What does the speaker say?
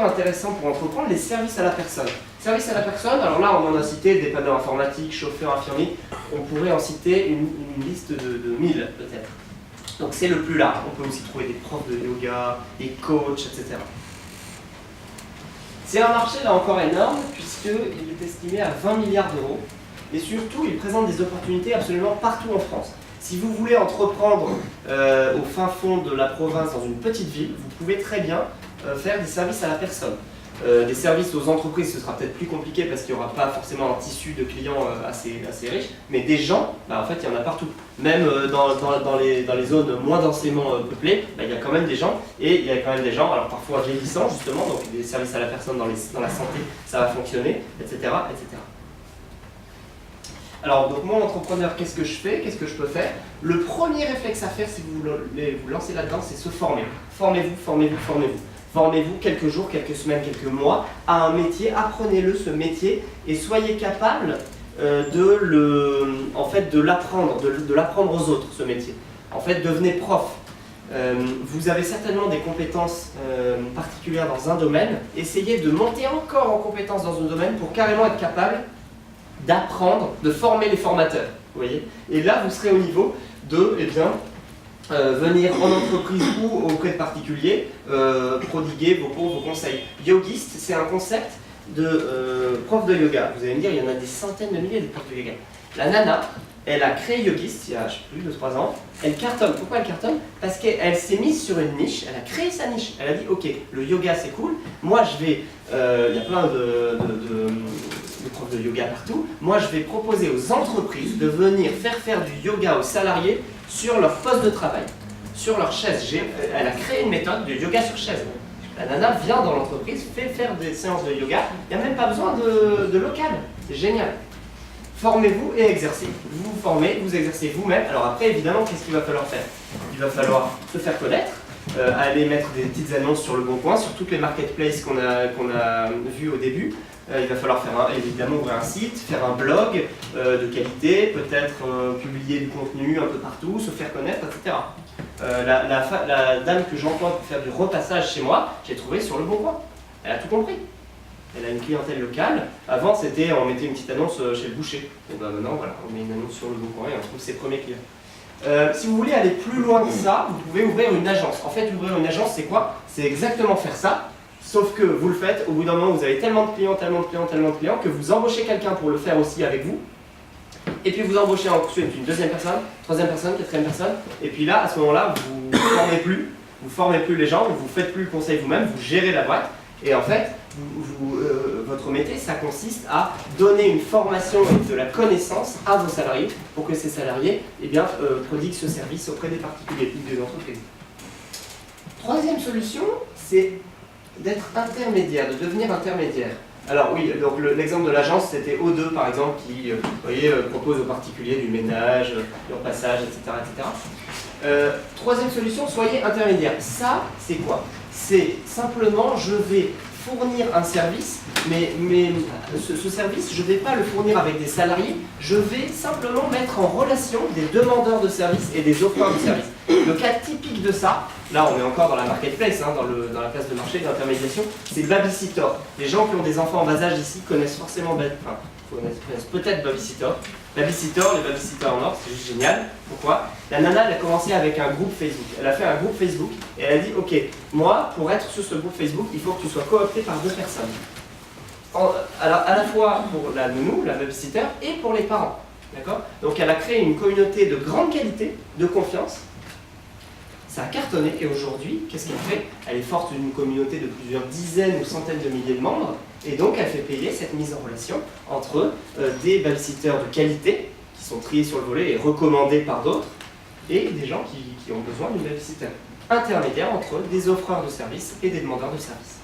secteur intéressant pour entreprendre, les services à la personne. Services à la personne, alors là on en a cité dépanneur informatique, chauffeur, infirmier, on pourrait en citer une liste de 1000 peut-être. Donc c'est le plus large, on peut aussi trouver des profs de yoga, des coachs, etc. C'est un marché là encore énorme puisqu'il est estimé à 20 milliards d'euros et surtout il présente des opportunités absolument partout en France. Si vous voulez entreprendre au fin fond de la province dans une petite ville, vous pouvez très bien faire des services à la personne. Des services aux entreprises, ce sera peut-être plus compliqué parce qu'il n'y aura pas forcément un tissu de clients assez riche, mais des gens, en fait, il y en a partout. Même dans les zones moins densément peuplées, il y a quand même des gens, et il y a quand même des gens, alors parfois vieillissants justement, donc des services à la personne dans la santé, ça va fonctionner, etc. etc. Alors, donc moi, entrepreneur, qu'est-ce que je fais? Qu'est-ce que je peux faire? Le premier réflexe à faire si vous voulez vous lancer là-dedans, c'est se former. Formez-vous, formez-vous, formez-vous. Formez-vous quelques jours, quelques semaines, quelques mois à un métier, apprenez-le ce métier et soyez capable de l'apprendre aux autres ce métier. En fait, devenez prof. Vous avez certainement des compétences particulières dans un domaine, essayez de monter encore en compétences dans un domaine pour carrément être capable d'apprendre, de former les formateurs. Vous voyez? Et là, vous serez au niveau de, venir en entreprise ou auprès de particuliers, prodiguer vos cours, vos conseils. Yogiste, c'est un concept de prof de yoga. Vous allez me dire, il y en a des centaines de milliers de profs de yoga. La nana, elle a créé Yogiste il y a, je sais plus, 2-3 ans. Elle cartonne. Pourquoi elle cartonne? Parce qu'elle s'est mise sur une niche, elle a créé sa niche. Elle a dit, ok, le yoga c'est cool, moi je vais, il y a plein de profs de yoga partout, moi je vais proposer aux entreprises de venir faire du yoga aux salariés sur leur poste de travail, sur leur chaise. Elle a créé une méthode de yoga sur chaise. La nana vient dans l'entreprise, fait faire des séances de yoga, il n'y a même pas besoin de local. C'est génial. Formez-vous et exercez. Vous vous formez, vous exercez vous-même. Alors après, évidemment, qu'est-ce qu'il va falloir faire? Il va falloir se faire connaître, aller mettre des petites annonces sur le bon coin, sur toutes les marketplaces qu'on a vues au début. Il va falloir évidemment ouvrir un site, faire un blog de qualité, peut-être publier du contenu un peu partout, se faire connaître, etc. La dame que j'emploie pour faire du repassage chez moi, j'ai trouvé sur le bon coin. Elle a tout compris. Elle a une clientèle locale. Avant, c'était on mettait une petite annonce chez le boucher. Et ben maintenant, voilà, on met une annonce sur le bon coin et on trouve ses premiers clients. Si vous voulez aller plus loin que ça, vous pouvez ouvrir une agence. En fait, ouvrir une agence, c'est quoi? C'est exactement faire ça. Sauf que vous le faites, au bout d'un moment, vous avez tellement de clients que vous embauchez quelqu'un pour le faire aussi avec vous. Et puis vous embauchez ensuite une deuxième personne, troisième personne, quatrième personne. Et puis là, à ce moment-là, vous ne formez plus les gens, vous ne faites plus le conseil vous-même, vous gérez la boîte. Et en fait, votre métier, ça consiste à donner une formation et de la connaissance à vos salariés pour que ces salariés prodiguent ce service auprès des particuliers ou des entreprises. Troisième solution, c'est d'être intermédiaire, de devenir intermédiaire. Alors oui, donc l'exemple de l'agence, c'était O2 par exemple, qui propose aux particuliers du ménage, du repassage, etc. etc. Troisième solution, soyez intermédiaire. Ça, c'est quoi? C'est simplement, je vais fournir un service, mais ce service, je ne vais pas le fournir avec des salariés, je vais simplement mettre en relation des demandeurs de services et des offreurs de services. Le cas typique de ça, là on est encore dans la marketplace, dans la place de marché d'intermédiation, c'est Babysitter. Les gens qui ont des enfants en bas âge ici connaissent forcément, connaissent peut-être Babysitter. Babysitter, les babysitters en or, c'est juste génial. Pourquoi? La nana, elle a commencé avec un groupe Facebook. Elle a fait un groupe Facebook et elle a dit, ok, moi, pour être sur ce groupe Facebook, il faut que tu sois coopté par 2 personnes. Alors, à la fois pour la nounou, la babysitter, et pour les parents. D'accord? Donc elle a créé une communauté de grande qualité, de confiance. Ça a cartonné et aujourd'hui, qu'est-ce qu'elle fait? Elle est forte d'une communauté de plusieurs dizaines ou centaines de milliers de membres et donc elle fait payer cette mise en relation entre des babysitters de qualité qui sont triés sur le volet et recommandés par d'autres et des gens qui ont besoin d'une babysitter intermédiaire entre des offreurs de services et des demandeurs de services.